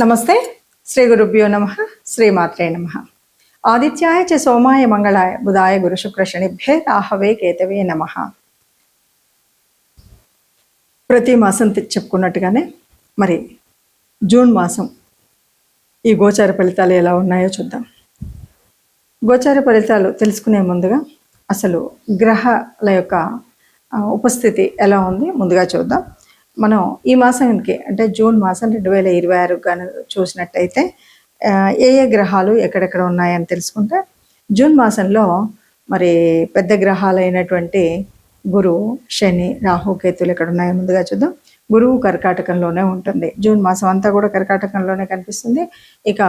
నమస్తే. శ్రీ గురుభ్యో నమః. శ్రీమాత్రే నమః. ఆదిత్యాయ చ సోమాయ మంగళాయ బుధాయ గురు శుక్ర శనిభ్యే రాహవే కేతవే నమః. ప్రతి మాసం చెప్పుకున్నట్టుగానే మరి జూన్ మాసం ఈ గోచార ఫలితాలు ఎలా ఉన్నాయో చూద్దాం. గోచార ఫలితాలు తెలుసుకునే ముందుగా అసలు గ్రహాల యొక్క ఉపస్థితి ఎలా ఉంది ముందుగా చూద్దాం. మనం ఈ మాసానికి అంటే జూన్ మాసం 2026 కానీ చూసినట్టయితే ఏ గ్రహాలు ఎక్కడెక్కడ ఉన్నాయని తెలుసుకుంటే, జూన్ మాసంలో మరి పెద్ద గ్రహాలైనటువంటి గురువు, శని, రాహు, కేతులు ఎక్కడ ఉన్నాయో ముందుగా చూద్దాం. గురువు కర్కాటకంలోనే ఉంటుంది. జూన్ మాసం అంతా కూడా కర్కాటకంలోనే కనిపిస్తుంది. ఇక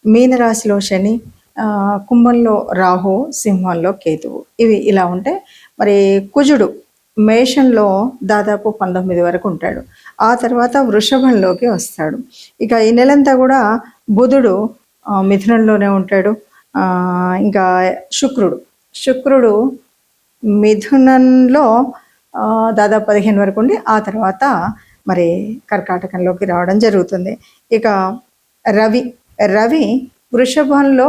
మీనరాశిలో శని, కుంభంలో రాహు, సింహంలో కేతువు, ఇవి ఇలా ఉంటే మరి కుజుడు మేషంలో దాదాపు 19 వరకు ఉంటాడు. ఆ తర్వాత వృషభంలోకి వస్తాడు. ఇక ఈ నెలంతా కూడా బుధుడు మిథునంలోనే ఉంటాడు. ఇంకా శుక్రుడు మిథునంలో దాదాపు 15 వరకు ఉండి ఆ తర్వాత మరి కర్కాటకంలోకి రావడం జరుగుతుంది. ఇక రవి వృషభంలో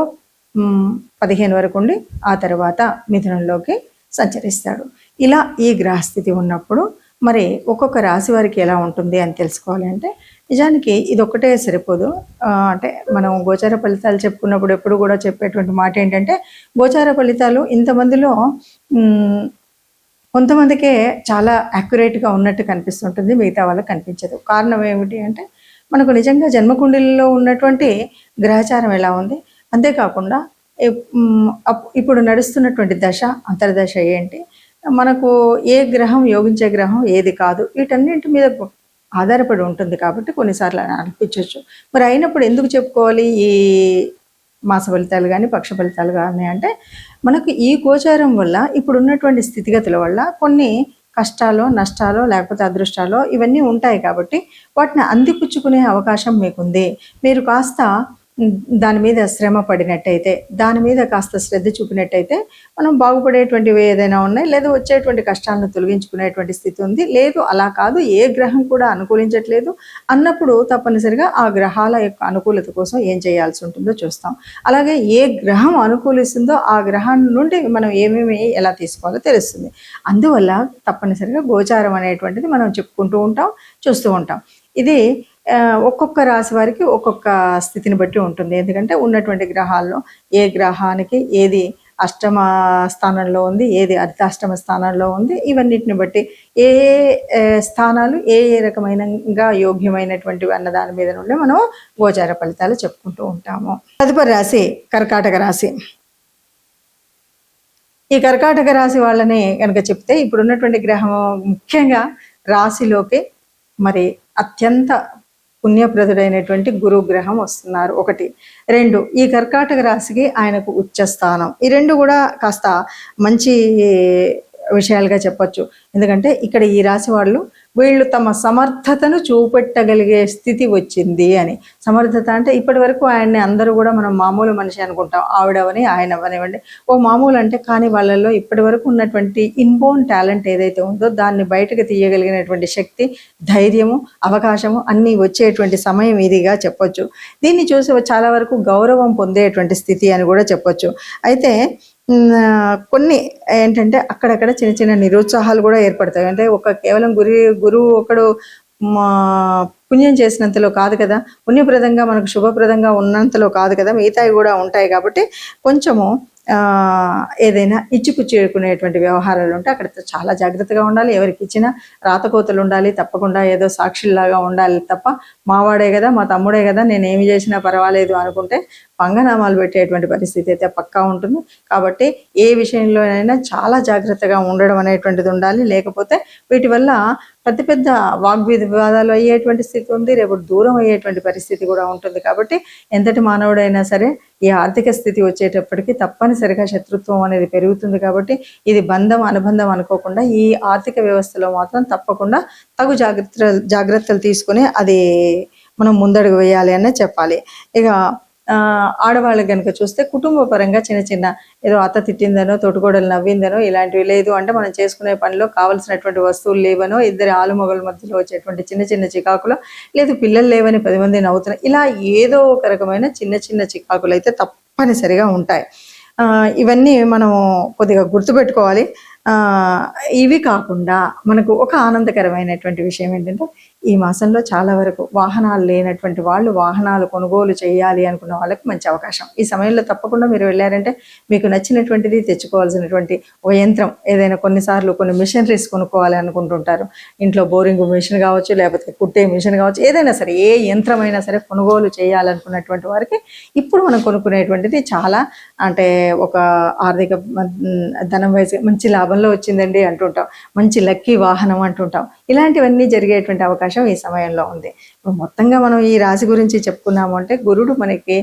15 వరకు ఉండి ఆ తర్వాత మిథునంలోకి సంచరిస్తాడు. ఇలా ఈ గ్రహస్థితి ఉన్నప్పుడు మరి ఒక్కొక్క రాశి వారికి ఎలా ఉంటుంది అని తెలుసుకోవాలి అంటే, నిజానికి ఇది ఒక్కటే సరిపోదు. అంటే మనం గోచార ఫలితాలు చెప్పుకున్నప్పుడు ఎప్పుడు కూడా చెప్పేటువంటి మాట ఏంటంటే, గోచార ఫలితాలు ఇంతమందిలో కొంతమందికే చాలా యాక్యురేట్గా ఉన్నట్టు కనిపిస్తుంటుంది, మిగతా వాళ్ళకి కనిపించదు. కారణం ఏమిటి అంటే, మనకు నిజంగా జన్మకుండలిలో ఉన్నటువంటి గ్రహచారం ఎలా ఉంది, అంతేకాకుండా ఇప్పుడు నడుస్తున్నటువంటి దశ అంతర్దశ ఏంటి, మనకు ఏ గ్రహం యోగించే గ్రహం ఏది కాదు, వీటన్నింటి మీద ఆధారపడి ఉంటుంది. కాబట్టి కొన్నిసార్లు అనిపించవచ్చు. మరి అయినప్పుడు ఎందుకు చెప్పుకోవాలి ఈ మాస ఫలితాలు కానీ పక్ష ఫలితాలు కానీ అంటే, మనకు ఈ గోచారం వల్ల ఇప్పుడు ఉన్నటువంటి స్థితిగతుల వల్ల కొన్ని కష్టాలు, నష్టాలు, లేకపోతే అదృష్టాలు ఇవన్నీ ఉంటాయి. కాబట్టి వాటిని అందిపుచ్చుకునే అవకాశం మీకుంది. మీరు కాస్త దాని మీద శ్రమ పడినట్టయితే, దాని మీద కాస్త శ్రద్ధ చూపినట్టయితే మనం బాగుపడేటువంటివి ఏదైనా ఉన్నాయి, లేదు వచ్చేటువంటి కష్టాలను తొలగించుకునేటువంటి స్థితి ఉంది. లేదు అలా కాదు, ఏ గ్రహం కూడా అనుకూలించట్లేదు అన్నప్పుడు తప్పనిసరిగా ఆ గ్రహాల యొక్క అనుకూలత కోసం ఏం చేయాల్సి ఉంటుందో చూస్తాం. అలాగే ఏ గ్రహం అనుకూలిస్తుందో ఆ గ్రహం నుండి మనం ఏమేమి ఎలా తీసుకోవాలో తెలుస్తుంది. అందువల్ల తప్పనిసరిగా గోచారం అనేటువంటిది మనం చెప్పుకుంటూ ఉంటాం, చూస్తూ ఉంటాం. ఇది ఒక్కొక్క రాశి వారికి ఒక్కొక్క స్థితిని బట్టి ఉంటుంది. ఎందుకంటే ఉన్నటువంటి గ్రహాల్లో ఏ గ్రహానికి ఏది అష్టమ స్థానంలో ఉంది, ఏది అర్ధాష్టమ స్థానంలో ఉంది, ఇవన్నిటిని బట్టి ఏ స్థానాలు ఏ రకమైనగా యోగ్యమైనటువంటివి అన్న దాని మీద నుండి మనం గోచార ఫలితాలు చెప్పుకుంటూ ఉంటాము. తదుపరి రాశి కర్కాటక రాశి. ఈ కర్కాటక రాశి వాళ్ళని కనుక చెప్తే, ఇప్పుడున్నటువంటి గ్రహం ముఖ్యంగా రాశిలోకి మరి అత్యంత పుణ్యప్రదుడైనటువంటి గురు గ్రహం వస్తున్నారు. 1, 2 ఈ కర్కాటక రాశికి ఆయనకు ఉచ్చ స్థానం. ఈ 2 కూడా కాస్త మంచి విషయాలుగా చెప్పచ్చు. ఎందుకంటే ఇక్కడ ఈ రాశి వీళ్ళు తమ సమర్థతను చూపెట్టగలిగే స్థితి వచ్చింది అని. సమర్థత అంటే ఇప్పటి వరకు ఆయన్ని అందరూ కూడా మనం మామూలు మనిషి అనుకుంటాం, ఆవిడవని ఆయన అవనివ్వండి ఓ మామూలు అంటే, కానీ వాళ్ళల్లో ఇప్పటి వరకు ఉన్నటువంటి ఇన్బోర్న్ టాలెంట్ ఏదైతే ఉందో దాన్ని బయటకు తీయగలిగినటువంటి శక్తి, ధైర్యము, అవకాశము అన్నీ వచ్చేటువంటి సమయం ఇదిగా చెప్పొచ్చు. దీన్ని చూసి చాలా వరకు గౌరవం పొందేటువంటి స్థితి అని కూడా చెప్పొచ్చు. అయితే కొన్ని ఏంటంటే అక్కడక్కడ చిన్న చిన్న నిరుత్సాహాలు కూడా ఏర్పడతాయి. అంటే కేవలం గురువు ఒకడు పుణ్యం చేసినంతలో కాదు కదా, పుణ్యప్రదంగా మనకు శుభప్రదంగా ఉన్నంతలో కాదు కదా, మిగతావి కూడా ఉంటాయి. కాబట్టి కొంచెము ఏదైనా ఇచ్చిపుచ్చుకునేటువంటి వ్యవహారాలు ఉంటే అక్కడ చాలా జాగ్రత్తగా ఉండాలి. ఎవరికి ఇచ్చినా రాతకోతలు ఉండాలి, తప్పకుండా ఏదో సాక్షిలాగా ఉండాలి తప్ప, మావాడే కదా, మా తమ్ముడే కదా, నేను ఏమి చేసినా పర్వాలేదు అనుకుంటే పంగనామాలు పెట్టేటువంటి పరిస్థితి అయితే పక్కా ఉంటుంది. కాబట్టి ఏ విషయంలోనైనా చాలా జాగ్రత్తగా ఉండడం అనేటువంటిది ఉండాలి. లేకపోతే వీటి వల్ల పెద్ద పెద్ద వాగ్వివాదాలు అయ్యేటువంటి స్థితి ఉంది, రేపు దూరం అయ్యేటువంటి పరిస్థితి కూడా ఉంటుంది. కాబట్టి ఎంతటి మానవుడైనా సరే ఈ ఆర్థిక స్థితి వచ్చేటప్పటికి తప్పనిసరిగా శత్రుత్వం అనేది పెరుగుతుంది. కాబట్టి ఇది బంధం అనుబంధం అనుకోకుండా ఈ ఆర్థిక వ్యవస్థలో మాత్రం తప్పకుండా తగు జాగ్రత్తలు తీసుకుని అది మనం ముందడుగు వేయాలి అనే చెప్పాలి. ఇక ఆడవాళ్ళకి కనుక చూస్తే కుటుంబ పరంగా చిన్న చిన్న ఏదో అత్త తిట్టిందనో, తోటికోడలు నవ్విందనో ఇలాంటివి, లేదు అంటే మనం చేసుకునే పనిలో కావలసినటువంటి వస్తువులు లేవనో, ఇద్దరి ఆలుమొగల మధ్యలో వచ్చేటువంటి చిన్న చిన్న చికాకులు, లేదు పిల్లలు లేవని 10 మంది నవ్వుతున్నారు, ఇలా ఏదో ఒక రకమైన చిన్న చిన్న చికాకులు అయితే తప్పనిసరిగా ఉంటాయి. ఇవన్నీ మనం కొద్దిగా గుర్తుపెట్టుకోవాలి. ఇవి కాకుండా మనకు ఒక ఆనందకరమైనటువంటి విషయం ఏంటంటే, ఈ మాసంలో చాలా వరకు వాహనాలు లేనటువంటి వాళ్ళు వాహనాలు కొనుగోలు చేయాలి అనుకున్న వాళ్ళకి మంచి అవకాశం. ఈ సమయంలో తప్పకుండా మీరు వెళ్ళారంటే మీకు నచ్చినటువంటిది తెచ్చుకోవాల్సినటువంటి ఒక యంత్రం ఏదైనా, కొన్నిసార్లు కొన్ని మిషనరీస్ కొనుక్కోవాలి అనుకుంటుంటారు. ఇంట్లో బోరింగ్ మిషన్ కావచ్చు, లేకపోతే కుట్టే మిషన్ కావచ్చు, ఏదైనా సరే ఏ యంత్రమైనా సరే కొనుగోలు చేయాలనుకున్నటువంటి వారికి ఇప్పుడు మనం కొనుక్కునేటువంటిది చాలా, అంటే ఒక ఆర్థిక ధనం వయసు మంచి లాభంలో వచ్చిందండి అంటుంటాం, మంచి లక్కీ వాహనం అంటుంటాం. ఇలాంటివన్నీ జరిగేటువంటి అవకాశం ఈ సమయంలో ఉంది. మొత్తంగా మనం ఈ రాశి గురించి చెప్పుకున్నాము అంటే, గురుడు మనకి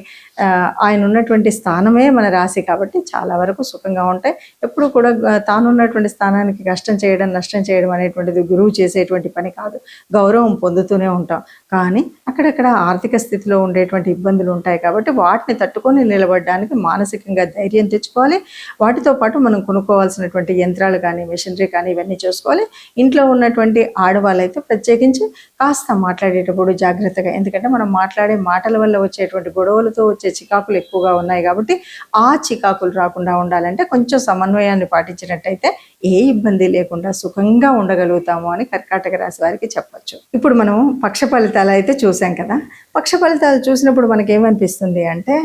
ఆయన ఉన్నటువంటి స్థానమే మన రాశి కాబట్టి చాలా వరకు సుఖంగా ఉంటాయి. ఎప్పుడు కూడా తానున్నటువంటి స్థానానికి కష్టం చేయడం, నష్టం చేయడం అనేటువంటిది గురువు చేసేటువంటి పని కాదు. గౌరవం పొందుతూనే ఉంటాం, కానీ అక్కడక్కడ ఆర్థిక స్థితిలో ఉండేటువంటి ఇబ్బందులు ఉంటాయి కాబట్టి వాటిని తట్టుకొని నిలబడడానికి మానసికంగా ధైర్యం తెచ్చుకోవాలి. వాటితో పాటు మనం కొనుక్కోవాల్సినటువంటి యంత్రాలు కానీ, మెషినరీ కానీ ఇవన్నీ చేసుకోవాలి. ఇంట్లో ఉన్నటువంటి ఆడవాళ్ళు అయితే ప్రత్యేకించి కాస్త మాట్లాడేటప్పుడు జాగ్రత్తగా, ఎందుకంటే మనం మాట్లాడే మాటల వల్ల వచ్చేటువంటి గొడవలతో వచ్చే చికాకులు ఎక్కువగా ఉన్నాయి కాబట్టి ఆ చికాకులు రాకుండా ఉండాలంటే కొంచెం సమన్వయాన్ని పాటించినట్టయితే ఏ ఇబ్బంది లేకుండా సుఖంగా ఉండగలుగుతాము అని కర్కాటక రాశి వారికి చెప్పచ్చు. ఇప్పుడు మనం పక్ష ఫలితాలు అయితే చూసాం కదా. పక్ష ఫలితాలు చూసినప్పుడు మనకేమనిపిస్తుంది అంటే,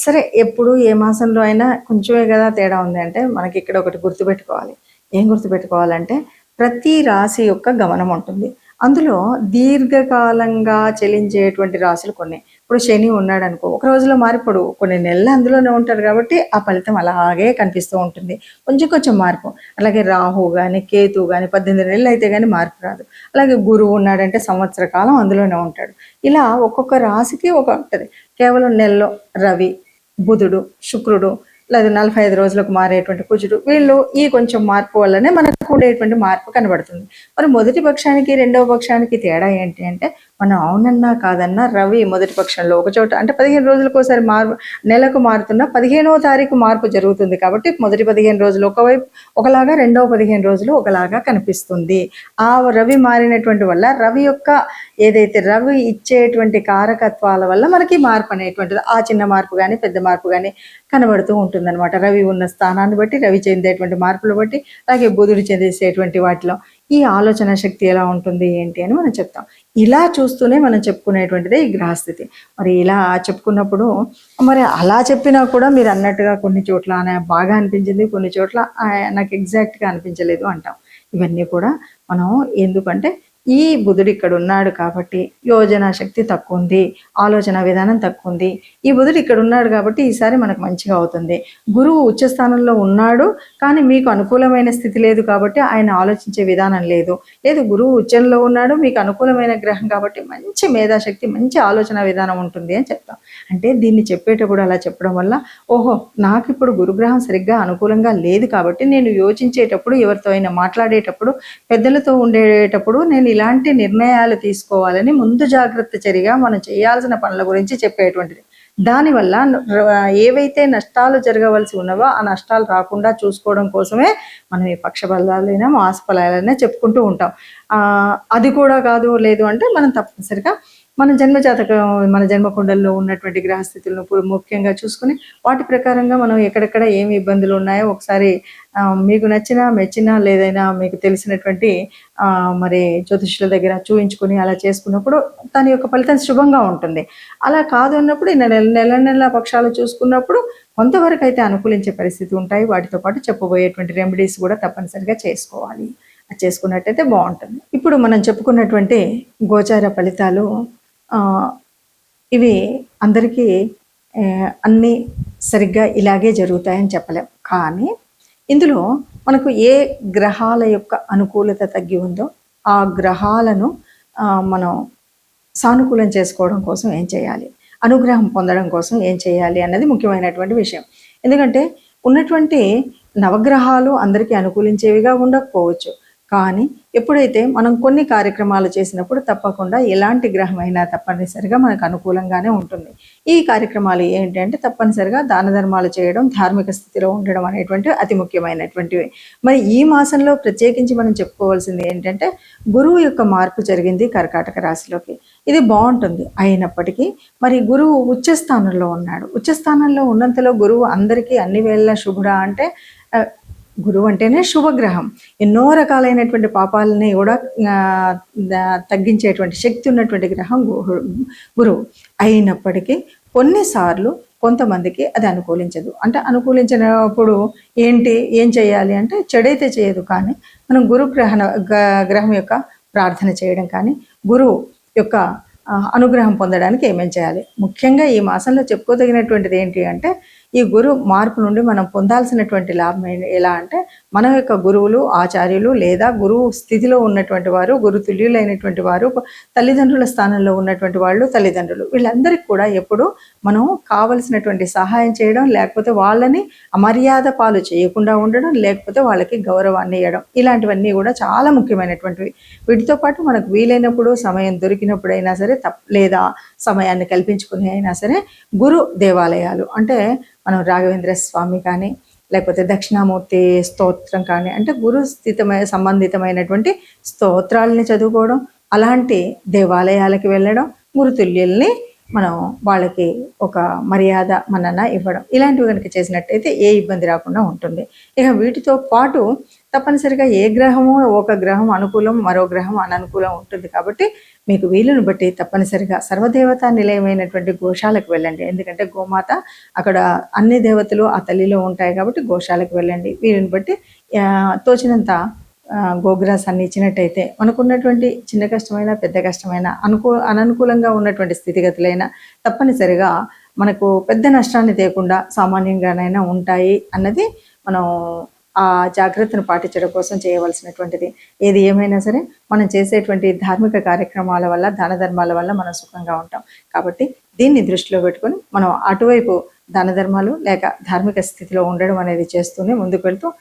సరే ఎప్పుడు ఏ మాసంలో అయినా కొంచెమే కదా తేడా ఉంది అంటే, మనకి ఇక్కడ ఒకటి గుర్తుపెట్టుకోవాలి. ఏం గుర్తుపెట్టుకోవాలంటే, ప్రతి రాశి యొక్క గమనం ఉంటుంది. అందులో దీర్ఘకాలంగా చెలించేటువంటి రాశులు కొన్ని. ఇప్పుడు శని ఉన్నాడు అనుకో, ఒక రోజులో మారిపోడు, కొన్ని నెలలు అందులోనే ఉంటాడు కాబట్టి ఆ ఫలితం అలాగే కనిపిస్తూ ఉంటుంది, కొంచెం కొంచెం మార్పు. అలాగే రాహు కానీ, కేతు కానీ 18 నెలలు అయితే కానీ మార్పు రాదు. అలాగే గురువు ఉన్నాడంటే సంవత్సర కాలం అందులోనే ఉంటాడు. ఇలా ఒక్కొక్క రాశికి ఒక ఉంటుంది. కేవలం నెలలో రవి, బుధుడు, శుక్రుడు, లేదా 45 రోజులకు మారేటువంటి కుజుడు, వీళ్ళు ఈ కొంచెం మార్పు వల్లనే మనకు ఉండేటువంటి మార్పు కనబడుతుంది. మరి మొదటి పక్షానికి రెండవ పక్షానికి తేడా ఏంటి అంటే, మనం అవునన్నా కాదన్నా రవి మొదటి పక్షంలో ఒక చోట, అంటే 15 రోజులకు ఒకసారి నెలకు మారుతున్న 15వ తారీఖు మార్పు జరుగుతుంది కాబట్టి మొదటి 15 రోజులు ఒకవైపు ఒకలాగా, రెండవ 15 రోజులు ఒకలాగా కనిపిస్తుంది. ఆ రవి మారినటువంటి వల్ల రవి యొక్క ఏదైతే రవి ఇచ్చేటువంటి కారకత్వాల వల్ల మనకి మార్పు అనేటువంటిది, ఆ చిన్న మార్పు కానీ పెద్ద మార్పు కానీ కనబడుతూ ఉంటుంది అనమాట. రవి ఉన్న స్థానాన్ని బట్టి, రవి చెందేటువంటి మార్పులు బట్టి, అలాగే బుధుడు చెందేసేటువంటి వాటిలో ఈ ఆలోచన శక్తి ఎలా ఉంటుంది ఏంటి అని మనం చెప్తాం. ఇలా చూస్తూనే మనం చెప్పుకునేటువంటిదే ఈ గ్రహస్థితి. మరి ఇలా చెప్పుకున్నప్పుడు, మరి అలా చెప్పినా కూడా మీరు అన్నట్టుగా కొన్ని చోట్ల బాగా అనిపించింది, కొన్ని చోట్ల నాకు ఎగ్జాక్ట్గా అనిపించలేదు అంటాం. ఇవన్నీ కూడా మనం ఎందుకంటే, ఈ బుధుడు ఇక్కడ ఉన్నాడు కాబట్టి యోజన శక్తి తక్కువ ఉంది, ఆలోచన విధానం తక్కువ ఉంది. ఈ బుధుడు ఇక్కడ ఉన్నాడు కాబట్టి ఈసారి మనకు మంచిగా అవుతుంది. గురువు ఉచ్చస్థానంలో ఉన్నాడు కానీ మీకు అనుకూలమైన స్థితి లేదు కాబట్టి ఆయన ఆలోచించే విధానం లేదు. గురువు ఉచ్చంలో ఉన్నాడు, మీకు అనుకూలమైన గ్రహం కాబట్టి మంచి మేధాశక్తి, మంచి ఆలోచన విధానం ఉంటుంది అని చెప్తాం. అంటే దీన్ని చెప్పేటప్పుడు అలా చెప్పడం వల్ల, ఓహో నాకు ఇప్పుడు గురుగ్రహం సరిగ్గా అనుకూలంగా లేదు కాబట్టి నేను యోచించేటప్పుడు, ఎవరితో అయినా మాట్లాడేటప్పుడు, పెద్దలతో ఉండేటప్పుడు నేను ఇలాంటి నిర్ణయాలు తీసుకోవాలని ముందు జాగ్రత్త చర్యగా మనం చేయాల్సిన పనుల గురించి చెప్పేటువంటిది. దానివల్ల ఏవైతే నష్టాలు జరగవలసి ఉన్నవో ఆ నష్టాలు రాకుండా చూసుకోవడం కోసమే మనం ఈ పక్ష ఫలాలైనా మాస ఫలాలైనా చెప్పుకుంటూ ఉంటాం. అది కూడా కాదు, లేదు అంటే మనం తప్పనిసరిగా మన జన్మజాతకం, మన జన్మకుండల్లో ఉన్నటువంటి గ్రహస్థితులను ముఖ్యంగా చూసుకుని వాటి ప్రకారంగా మనం ఎక్కడెక్కడ ఏమి ఇబ్బందులు ఉన్నాయో ఒకసారి మీకు నచ్చిన, మెచ్చిన, లేదైనా మీకు తెలిసినటువంటి మరి జ్యోతిష్యుల దగ్గర చూయించుకుని అలా చేసుకున్నప్పుడు దాని యొక్క ఫలితం శుభంగా ఉంటుంది. అలా కాదు అన్నప్పుడు నెల పక్షాలు చూసుకున్నప్పుడు కొంతవరకు అయితే అనుకూలించే పరిస్థితి ఉంటాయి. వాటితో పాటు చెప్పబోయేటువంటి రెమెడీస్ కూడా తప్పనిసరిగా చేసుకోవాలి. అది చేసుకున్నట్టయితే బాగుంటుంది. ఇప్పుడు మనం చెప్పుకున్నటువంటి గోచార ఫలితాలు ఇవి అందరికీ అన్నీ సరిగ్గా ఇలాగే జరుగుతాయని చెప్పలేం. కానీ ఇందులో మనకు ఏ గ్రహాల యొక్క అనుకూలత తగ్గి ఉందో ఆ గ్రహాలను మనం సానుకూలం చేసుకోవడం కోసం ఏం చేయాలి, అనుగ్రహం పొందడం కోసం ఏం చేయాలి అన్నది ముఖ్యమైనటువంటి విషయం. ఎందుకంటే ఉన్నటువంటి నవగ్రహాలు అందరికీ అనుకూలించేవిగా ఉండకపోవచ్చు, కానీ ఎప్పుడైతే మనం కొన్ని కార్యక్రమాలు చేసినప్పుడు తప్పకుండా ఎలాంటి గ్రహం అయినా తప్పనిసరిగా మనకు అనుకూలంగానే ఉంటుంది. ఈ కార్యక్రమాలు ఏంటంటే తప్పనిసరిగా దాన ధర్మాలు చేయడం, ధార్మిక స్థితిలో ఉండడం అనేటువంటి అతి ముఖ్యమైనటువంటివి. మరి ఈ మాసంలో ప్రత్యేకించి మనం చెప్పుకోవాల్సింది ఏంటంటే గురువు యొక్క మార్పు జరిగింది కర్కాటక రాశిలోకి. ఇది బాగుంటుంది. అయినప్పటికీ మరి గురువు ఉచ్చస్థానంలో ఉన్నాడు. ఉచ్చస్థానంలో ఉన్నంతలో గురువు అందరికీ అన్ని వేళలా శుభుడా అంటే గురువు అంటేనే శుభగ్రహం. ఎన్నో రకాలైనటువంటి పాపాలని కూడా తగ్గించేటువంటి శక్తి ఉన్నటువంటి గ్రహం గురువు. అయినప్పటికీ కొన్నిసార్లు కొంతమందికి అది అనుకూలించదు. అంటే అనుకూలించినప్పుడు ఏం చేయాలి అంటే చెడైతే చేయదు, కానీ మనం గ్రహం యొక్క ప్రార్థన చేయడం కానీ గురువు యొక్క అనుగ్రహం పొందడానికి ఏమేం చేయాలి. ముఖ్యంగా ఈ మాసంలో చెప్పుకోదగినటువంటిది ఏంటి అంటే ఈ గురు మార్పు నుండి మనం పొందాల్సినటువంటి లాభం ఎలా అంటే మన యొక్క గురువులు, ఆచార్యులు లేదా గురువు స్థితిలో ఉన్నటువంటి వారు, గురు తుల్యులైనటువంటి వారు, తల్లిదండ్రుల స్థానంలో ఉన్నటువంటి వాళ్ళు, తల్లిదండ్రులు, వీళ్ళందరికీ కూడా ఎప్పుడు మనం కావలసినటువంటి సహాయం చేయడం, లేకపోతే వాళ్ళని అమర్యాద పాలు చేయకుండా ఉండడం, లేకపోతే వాళ్ళకి గౌరవాన్ని ఇవ్వడం, ఇలాంటివన్నీ కూడా చాలా ముఖ్యమైనటువంటివి. వీటితో పాటు మనకు వీలైనప్పుడు సమయం దొరికినప్పుడైనా సరే లేదా సమయాన్ని కల్పించుకుని అయినా సరే గురు దేవాలయాలు అంటే మనం రాఘవేంద్ర స్వామి కానీ లేకపోతే దక్షిణామూర్తి స్తోత్రం కానీ అంటే గురు సంబంధితమైనటువంటి స్తోత్రాలని చదువుకోవడం, అలాంటి దేవాలయాలకి వెళ్ళడం, గురుతుల్యుల్ని మనం వాళ్ళకి ఒక మర్యాద మన్నన ఇవ్వడం, ఇలాంటివి కనుక చేసినట్టయితే ఏ ఇబ్బంది రాకుండా ఉంటుంది. ఇక వీటితో పాటు తప్పనిసరిగా ఏ గ్రహము ఒక గ్రహం అనుకూలం, మరో గ్రహం అననుకూలం ఉంటుంది. కాబట్టి మీకు వీలును బట్టి తప్పనిసరిగా సర్వదేవతా నిలయమైనటువంటి గోశాలకు వెళ్ళండి. ఎందుకంటే గోమాత అక్కడ అన్ని దేవతలు ఆ తల్లిలో ఉంటాయి కాబట్టి గోశాలకు వెళ్ళండి. వీలుని బట్టి తోచినంత గోగ్రాసాన్ని ఇచ్చినట్టయితే మనకున్నటువంటి చిన్న కష్టమైన పెద్ద కష్టమైన అననుకూలంగా ఉన్నటువంటి స్థితిగతులైనా తప్పనిసరిగా మనకు పెద్ద నష్టాన్ని తేకుండా సామాన్యంగానైనా ఉంటాయి అన్నది మనం ఆ జాగ్రత్తను పాటించడం కోసం చేయవలసినటువంటిది. ఏది ఏమైనా సరే మనం చేసేటువంటి ధార్మిక కార్యక్రమాల వల్ల, దాన ధర్మాల వల్ల మనం సుఖంగా ఉంటాం. కాబట్టి దీన్ని దృష్టిలో పెట్టుకొని మనం అటువైపు దాన ధర్మాలు లేక ధార్మిక స్థితిలో ఉండడం అనేది చేస్తూనే ముందుకు వెళ్తూ